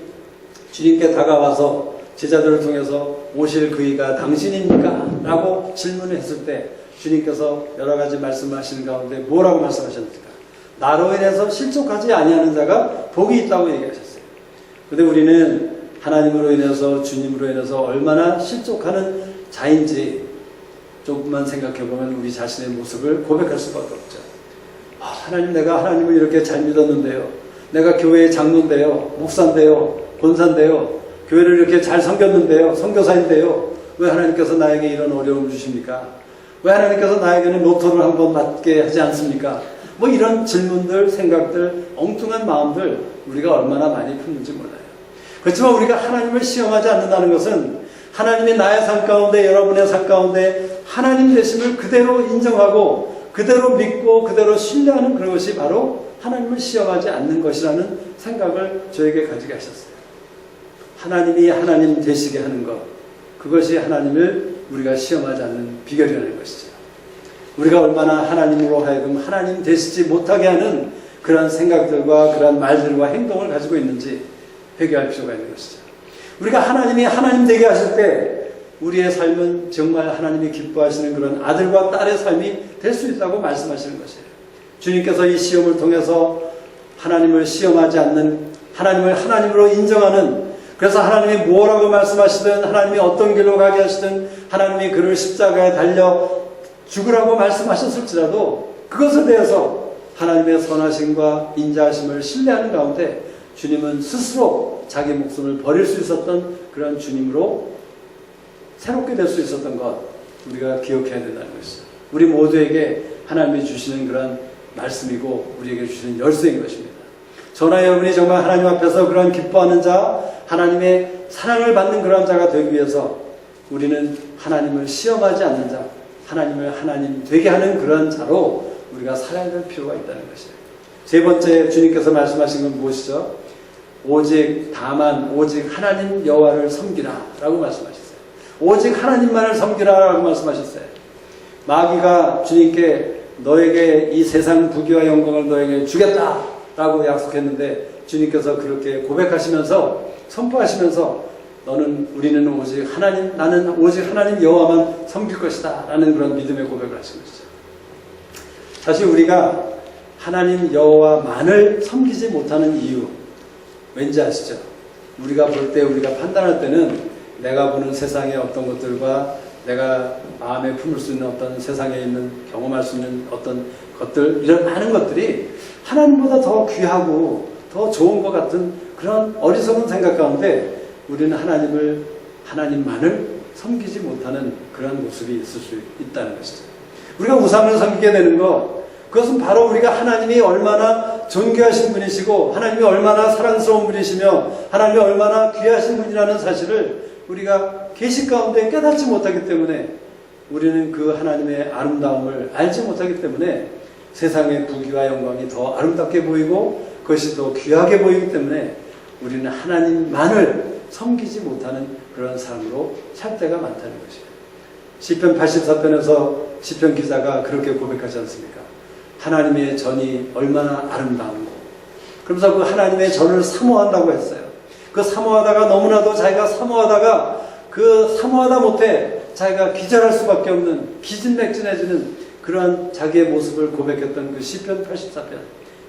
주님께 다가와서 제자들을 통해서 오실 그이가 당신입니까? 라고 질문을 했을 때 주님께서 여러 가지 말씀하시는 가운데 뭐라고 말씀하셨습니까? 나로 인해서 실족하지 아니하는 자가 복이 있다고 얘기하셨어요. 그런데 우리는 하나님으로 인해서, 주님으로 인해서 얼마나 실족하는 자인지 조금만 생각해보면 우리 자신의 모습을 고백할 수밖에 없죠. 하나님, 내가 하나님을 이렇게 잘 믿었는데요, 내가 교회의 장로인데요, 목사인데요, 권사인데요, 교회를 이렇게 잘 섬겼는데요, 선교사인데요, 왜 하나님께서 나에게 이런 어려움을 주십니까? 왜 하나님께서 나에게는 로또를 한번 맞게 하지 않습니까? 뭐 이런 질문들, 생각들, 엉뚱한 마음들 우리가 얼마나 많이 품는지 몰라요. 그렇지만 우리가 하나님을 시험하지 않는다는 것은 하나님이 나의 삶 가운데, 여러분의 삶 가운데 하나님 되심을 그대로 인정하고 그대로 믿고 그대로 신뢰하는 그것이 바로 하나님을 시험하지 않는 것이라는 생각을 저에게 가지게 하셨어요. 하나님이 하나님 되시게 하는 것, 그것이 하나님을 우리가 시험하지 않는 비결이라는 것이죠. 우리가 얼마나 하나님으로 하여금 하나님 되시지 못하게 하는 그런 생각들과 그런 말들과 행동을 가지고 있는지 회개할 필요가 있는 것이죠. 우리가 하나님이 하나님 되게 하실 때 우리의 삶은 정말 하나님이 기뻐하시는 그런 아들과 딸의 삶이 될 수 있다고 말씀하시는 것이에요. 주님께서 이 시험을 통해서 하나님을 시험하지 않는, 하나님을 하나님으로 인정하는, 그래서 하나님이 뭐라고 말씀하시든, 하나님이 어떤 길로 가게 하시든, 하나님이 그를 십자가에 달려 죽으라고 말씀하셨을지라도 그것에 대해서 하나님의 선하심과 인자하심을 신뢰하는 가운데 주님은 스스로 자기 목숨을 버릴 수 있었던 그런 주님으로 새롭게 될 수 있었던 것, 우리가 기억해야 된다는 것이죠. 우리 모두에게 하나님이 주시는 그런 말씀이고 우리에게 주시는 열쇠인 것입니다. 저나 여러분이 정말 하나님 앞에서 그런 기뻐하는 자, 하나님의 사랑을 받는 그런 자가 되기 위해서 우리는 하나님을 시험하지 않는 자, 하나님을 하나님 되게 하는 그런 자로 우리가 살아야 될 필요가 있다는 것이에요. 세 번째 주님께서 말씀하신 건 무엇이죠? 오직 하나님 여호와를 섬기라 라고 말씀하셨어요. 오직 하나님만을 섬기라 라고 말씀하셨어요. 마귀가 주님께 너에게 이 세상 부귀와 영광을 너에게 주겠다 라고 약속했는데 주님께서 그렇게 고백하시면서 선포하시면서 우리는 오직 나는 오직 하나님 여호와만 섬길 것이다 라는 그런 믿음의 고백을 하신 것이죠. 사실 우리가 하나님 여호와만을 섬기지 못하는 이유 왠지 아시죠? 우리가 볼 때, 우리가 판단할 때는 내가 보는 세상의 어떤 것들과 내가 마음에 품을 수 있는 어떤 세상에 있는, 경험할 수 있는 어떤 것들, 이런 많은 것들이 하나님보다 더 귀하고 더 좋은 것 같은 그런 어리석은 생각 가운데 우리는 하나님만을 섬기지 못하는 그런 모습이 있을 수 있다는 것이죠. 우리가 우상을 섬기게 되는 것, 그것은 바로 우리가 하나님이 얼마나 존귀하신 분이시고 하나님이 얼마나 사랑스러운 분이시며 하나님이 얼마나 귀하신 분이라는 사실을 우리가 계시 가운데 깨닫지 못하기 때문에, 우리는 그 하나님의 아름다움을 알지 못하기 때문에 세상의 부귀와 영광이 더 아름답게 보이고 그것이 더 귀하게 보이기 때문에 우리는 하나님만을 섬기지 못하는 그런 삶으로 살 때가 많다는 것이에요. 시편 84편에서 시편 기자가 그렇게 고백하지 않습니까? 하나님의 전이 얼마나 아름다운고, 그러면서 그 하나님의 전을 사모한다고 했어요. 그 사모하다가 너무나도 자기가 사모하다가 그 사모하다 못해 자기가 기절할 수밖에 없는 기진맥진해지는 그러한 자기의 모습을 고백했던 그 시편 84편.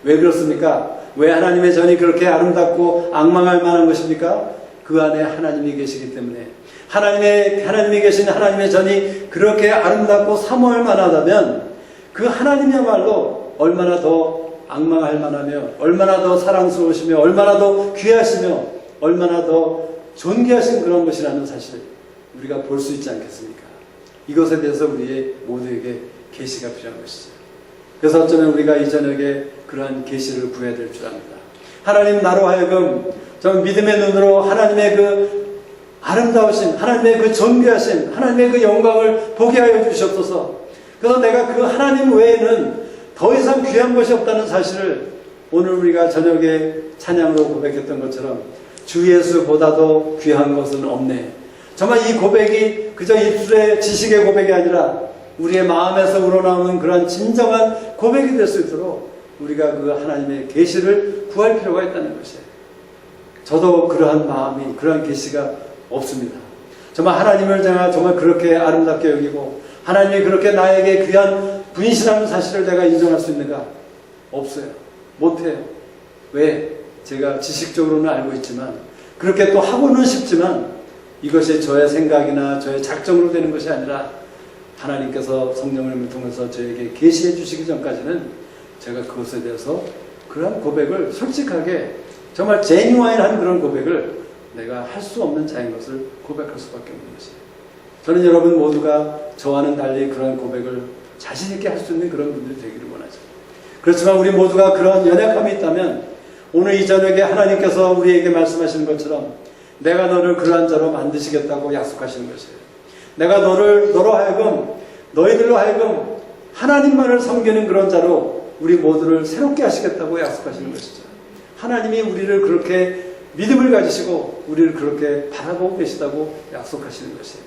왜 그렇습니까? 왜 하나님의 전이 그렇게 아름답고 앙망할 만한 것입니까? 그 안에 하나님이 계시기 때문에. 하나님이 계신 하나님의 전이 그렇게 아름답고 사모할 만하다면 그 하나님이야말로 얼마나 더 앙망할 만하며 얼마나 더 사랑스러우시며 얼마나 더 귀하시며 얼마나 더 존귀하신 그런 것이라는 사실을 우리가 볼 수 있지 않겠습니까? 이것에 대해서 우리 모두에게 계시가 필요한 것이죠. 그래서 어쩌면 우리가 이 저녁에 그러한 계시를 구해야 될 줄 압니다. 하나님 나로 하여금 좀 믿음의 눈으로 하나님의 그 아름다우신 하나님의 그 존귀하신 하나님의 그 영광을 보게 하여 주시옵소서. 그래서 내가 그 하나님 외에는 더 이상 귀한 것이 없다는 사실을 오늘 우리가 저녁에 찬양으로 고백했던 것처럼 주 예수보다도 귀한 것은 없네. 정말 이 고백이 그저 입술의 지식의 고백이 아니라 우리의 마음에서 우러나오는 그런 진정한 고백이 될 수 있도록 우리가 그 하나님의 계시를 구할 필요가 있다는 것이에요. 저도 그러한 마음이 그러한 계시가 없습니다. 정말 하나님을 제가 정말 그렇게 아름답게 여기고 하나님이 그렇게 나에게 귀한 분이시라는 사실을 내가 인정할 수 있는가? 없어요. 못해요. 왜? 제가 지식적으로는 알고 있지만 그렇게 또 하고는 싶지만 이것이 저의 생각이나 저의 작정으로 되는 것이 아니라 하나님께서 성령을 통해서 저에게 계시해 주시기 전까지는 제가 그것에 대해서 그런 고백을 솔직하게 정말 제뉴아인한 그런 고백을 내가 할 수 없는 자인 것을 고백할 수밖에 없는 것이에요. 저는 여러분 모두가 저와는 달리 그런 고백을 자신 있게 할 수 있는 그런 분들이 되기를 원하죠. 그렇지만 우리 모두가 그런 연약함이 있다면 오늘 이 저녁에 하나님께서 우리에게 말씀하시는 것처럼 내가 너를 그러한 자로 만드시겠다고 약속하시는 것이에요. 내가 너로 하여금 너희들로 하여금 하나님만을 섬기는 그런 자로 우리 모두를 새롭게 하시겠다고 약속하시는 것이죠. 하나님이 우리를 그렇게 믿음을 가지시고 우리를 그렇게 바라보고 계시다고 약속하시는 것이에요.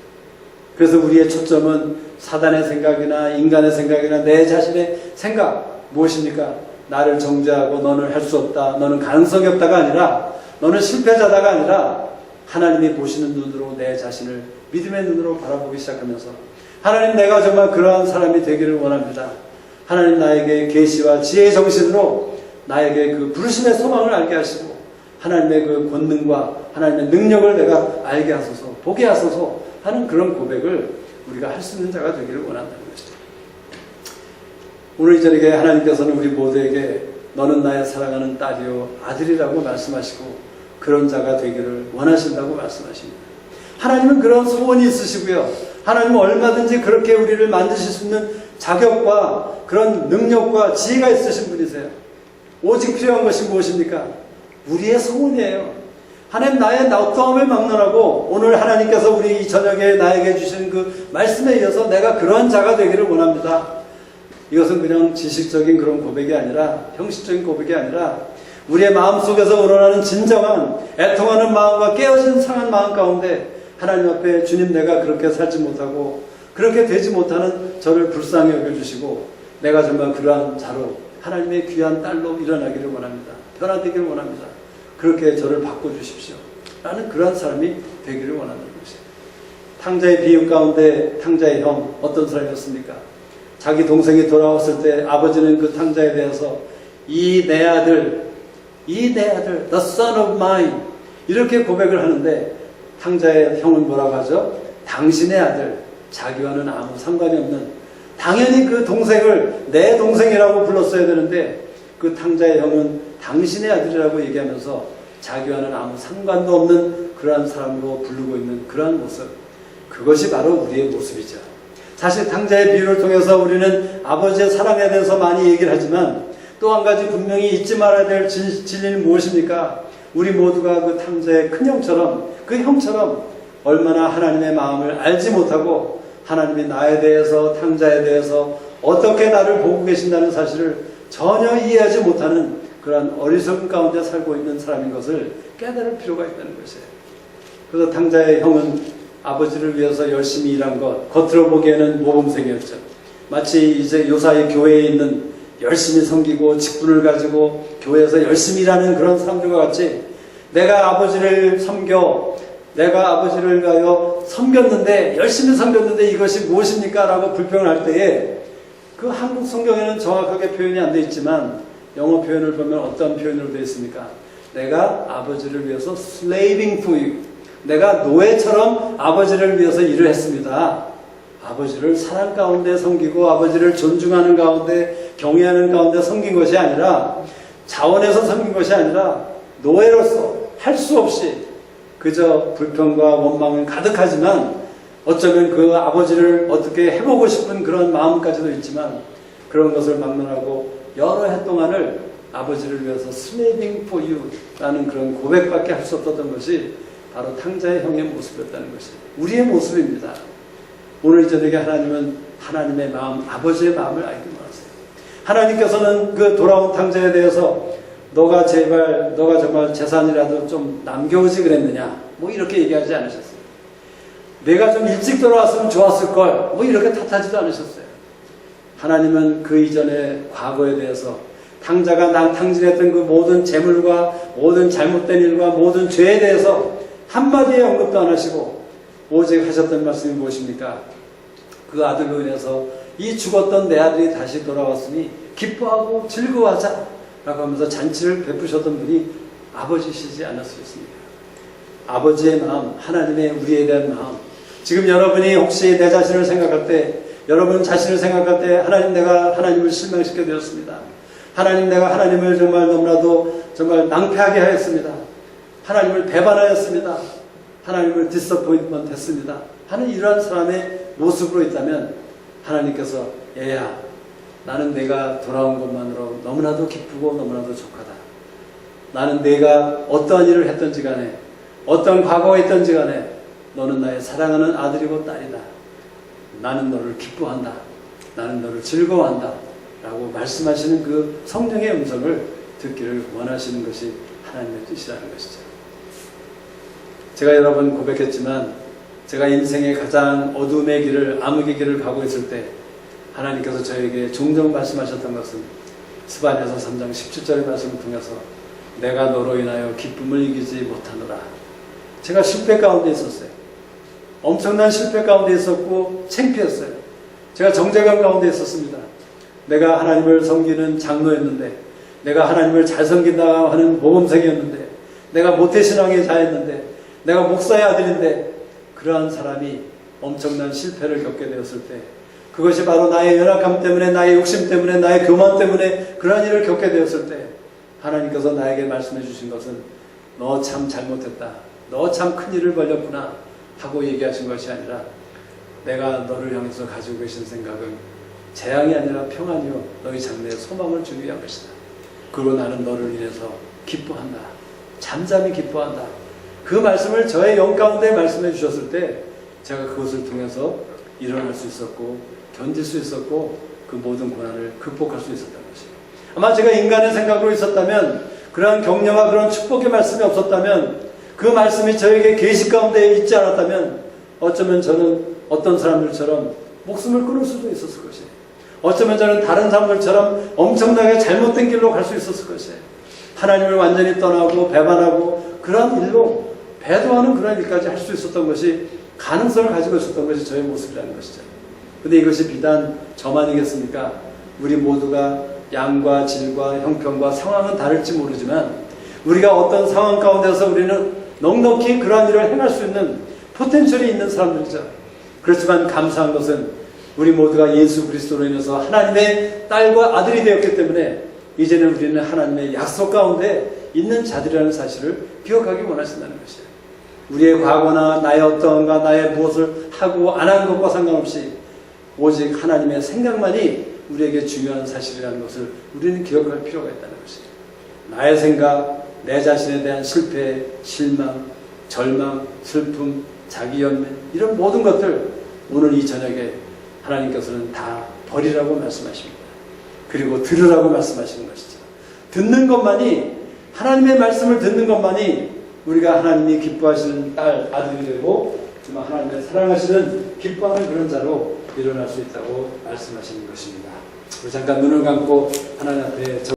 그래서 우리의 초점은 사단의 생각이나 인간의 생각이나 내 자신의 생각 무엇입니까? 나를 정죄하고 너는 할 수 없다, 너는 가능성이 없다가 아니라 너는 실패자다가 아니라 하나님이 보시는 눈으로 내 자신을 믿음의 눈으로 바라보기 시작하면서 하나님 내가 정말 그러한 사람이 되기를 원합니다. 하나님 나에게 계시와 지혜의 정신으로 나에게 그 부르심의 소망을 알게 하시고 하나님의 그 권능과 하나님의 능력을 내가 알게 하소서 보게 하소서 하는 그런 고백을 우리가 할 수 있는 자가 되기를 원한다는 것이죠. 오늘 이 저녁에 하나님께서는 우리 모두에게 너는 나의 사랑하는 딸이요 아들이라고 말씀하시고 그런 자가 되기를 원하신다고 말씀하십니다. 하나님은 그런 소원이 있으시고요. 하나님은 얼마든지 그렇게 우리를 만드실 수 있는 자격과 그런 능력과 지혜가 있으신 분이세요. 오직 필요한 것이 무엇입니까? 우리의 소원이에요. 하나님 나의 어떠함을 막론하고 오늘 하나님께서 우리 이 저녁에 나에게 주신 그 말씀에 이어서 내가 그런 자가 되기를 원합니다. 이것은 그냥 지식적인 그런 고백이 아니라 형식적인 고백이 아니라 우리의 마음속에서 우러나는 진정한 애통하는 마음과 깨어진 상한 마음 가운데 하나님 앞에 주님 내가 그렇게 살지 못하고 그렇게 되지 못하는 저를 불쌍히 여겨주시고 내가 정말 그러한 자로 하나님의 귀한 딸로 일어나기를 원합니다. 변화되기를 원합니다. 그렇게 저를 바꿔주십시오. 라는 그러한 사람이 되기를 원하는 것이에요. 탕자의 비유 가운데 탕자의 형 어떤 사람이었습니까? 자기 동생이 돌아왔을 때 아버지는 그 탕자에 대해서 이 내 아들, the son of mine 이렇게 고백을 하는데 탕자의 형은 뭐라고 하죠? 당신의 아들, 자기와는 아무 상관이 없는 당연히 그 동생을 내 동생이라고 불렀어야 되는데 그 탕자의 형은 당신의 아들이라고 얘기하면서 자기와는 아무 상관도 없는 그러한 사람으로 부르고 있는 그러한 모습, 그것이 바로 우리의 모습이죠. 사실 탕자의 비유를 통해서 우리는 아버지의 사랑에 대해서 많이 얘기를 하지만 또 한 가지 분명히 잊지 말아야 될 진리는 무엇입니까? 우리 모두가 그 탕자의 큰형처럼 그 형처럼 얼마나 하나님의 마음을 알지 못하고 하나님이 나에 대해서 탕자에 대해서 어떻게 나를 보고 계신다는 사실을 전혀 이해하지 못하는 그러한 어리석음 가운데 살고 있는 사람인 것을 깨달을 필요가 있다는 것이에요. 그래서 탕자의 형은 아버지를 위해서 열심히 일한 것, 겉으로 보기에는 모범생이었죠. 마치 이제 요사이 교회에 있는 열심히 섬기고 직분을 가지고 교회에서 열심히 일하는 그런 사람들과 같이 내가 아버지를 섬겨, 내가 아버지를 위하여 섬겼는데, 열심히 섬겼는데 이것이 무엇입니까? 라고 불평을 할 때에 그 한국 성경에는 정확하게 표현이 안 되어 있지만 영어 표현을 보면 어떤 표현으로 되어 있습니까? 내가 아버지를 위해서 slaving for you. 내가 노예처럼 아버지를 위해서 일을 했습니다. 아버지를 사랑 가운데 섬기고 아버지를 존중하는 가운데 경외하는 가운데 섬긴 것이 아니라 자원에서 섬긴 것이 아니라 노예로서 할 수 없이 그저 불평과 원망은 가득하지만 어쩌면 그 아버지를 어떻게 해보고 싶은 그런 마음까지도 있지만 그런 것을 막론하고 여러 해 동안을 아버지를 위해서 slaving for you 라는 그런 고백밖에 할 수 없었던 것이 바로 탕자의 형의 모습이었다는 것이 우리의 모습입니다. 오늘 이 저녁에 하나님은 하나님의 마음, 아버지의 마음을 알기 원하세요. 하나님께서는 그 돌아온 탕자에 대해서 너가 정말 재산이라도 좀 남겨오지 그랬느냐 뭐 이렇게 얘기하지 않으셨어요. 내가 좀 일찍 돌아왔으면 좋았을걸 뭐 이렇게 탓하지도 않으셨어요. 하나님은 그 이전의 과거에 대해서 탕자가 탕진했던 그 모든 재물과 모든 잘못된 일과 모든 죄에 대해서 한마디의 언급도 안 하시고 오직 하셨던 말씀이 무엇입니까? 그 아들로 인해서 이 죽었던 내 아들이 다시 돌아왔으니 기뻐하고 즐거워하자 라고 하면서 잔치를 베푸셨던 분이 아버지시지 않았습니까? 아버지의 마음, 하나님의 우리에 대한 마음. 지금 여러분이 혹시 내 자신을 생각할 때, 여러분 자신을 생각할 때 하나님 내가 하나님을 실망시켜 드렸습니다. 하나님 내가 하나님을 정말 너무나도 정말 낭패하게 하였습니다. 하나님을 배반하였습니다. 하나님을 디서포인트먼트 했습니다. 하는 이러한 사람의 모습으로 있다면 하나님께서 얘야 나는 내가 돌아온 것만으로 너무나도 기쁘고 너무나도 족하다. 나는 내가 어떠한 일을 했던지 간에 어떤 과거가 있던지 간에 너는 나의 사랑하는 아들이고 딸이다. 나는 너를 기뻐한다. 나는 너를 즐거워한다. 라고 말씀하시는 그 성령의 음성을 듣기를 원하시는 것이 하나님의 뜻이라는 것이죠. 제가 여러 번 고백했지만 제가 인생의 가장 어둠의 길을, 암흑의 길을 가고 있을 때 하나님께서 저에게 종종 말씀하셨던 것은 스바냐서 3장 17절의 말씀을 통해서 내가 너로 인하여 기쁨을 이기지 못하노라. 제가 실패 가운데 있었어요. 엄청난 실패 가운데 있었고 창피했어요. 제가 정죄감 가운데 있었습니다. 내가 하나님을 섬기는 장로였는데, 내가 하나님을 잘 섬긴다 하는 모범생이었는데, 내가 모태신앙의 자였는데, 내가 목사의 아들인데, 그러한 사람이 엄청난 실패를 겪게 되었을 때 그것이 바로 나의 연약함 때문에, 나의 욕심 때문에, 나의 교만 때문에 그러한 일을 겪게 되었을 때 하나님께서 나에게 말씀해 주신 것은 너 참 잘못했다. 너 참 큰일을 벌였구나 하고 얘기하신 것이 아니라 내가 너를 향해서 가지고 계신 생각은 재앙이 아니라 평안이요 너희 장래에 소망을 주기 위한 것이다. 그리고 나는 너를 인해서 기뻐한다. 잠잠히 기뻐한다. 그 말씀을 저의 영 가운데 말씀해 주셨을 때 제가 그것을 통해서 일어날 수 있었고 견딜 수 있었고 그 모든 고난을 극복할 수 있었다는 것이에요. 아마 제가 인간의 생각으로 있었다면 그러한 격려와 그런 축복의 말씀이 없었다면 그 말씀이 저에게 계시 가운데 있지 않았다면 어쩌면 저는 어떤 사람들처럼 목숨을 끊을 수도 있었을 것이에요. 어쩌면 저는 다른 사람들처럼 엄청나게 잘못된 길로 갈 수 있었을 것이에요. 하나님을 완전히 떠나고 배반하고 그런 일로 배도하는 그런 일까지 할 수 있었던 것이 가능성을 가지고 있었던 것이 저의 모습이라는 것이죠. 근데 이것이 비단 저만이겠습니까? 우리 모두가 양과 질과 형편과 상황은 다를지 모르지만 우리가 어떤 상황 가운데서 우리는 넉넉히 그러한 일을 행할 수 있는 포텐셜이 있는 사람들이죠. 그렇지만 감사한 것은 우리 모두가 예수 그리스도로 인해서 하나님의 딸과 아들이 되었기 때문에 이제는 우리는 하나님의 약속 가운데 있는 자들이라는 사실을 기억하기 원하신다는 것이에요. 우리의 과거나 나의 어떠한가 나의 무엇을 하고 안 한 것과 상관없이 오직 하나님의 생각만이 우리에게 중요한 사실이라는 것을 우리는 기억할 필요가 있다는 것이에요. 나의 생각, 내 자신에 대한 실패, 실망, 절망, 슬픔, 자기 연민 이런 모든 것들 오늘 이 저녁에 하나님께서는 다 버리라고 말씀하십니다. 그리고 들으라고 말씀하시는 것이죠. 듣는 것만이 하나님의 말씀을 듣는 것만이 우리가 하나님이 기뻐하시는 딸, 아들이 되고 정말 하나님의 사랑하시는 기뻐하는 그런 자로 일어날 수 있다고 말씀하시는 것입니다. 우리 잠깐 눈을 감고 하나님 앞에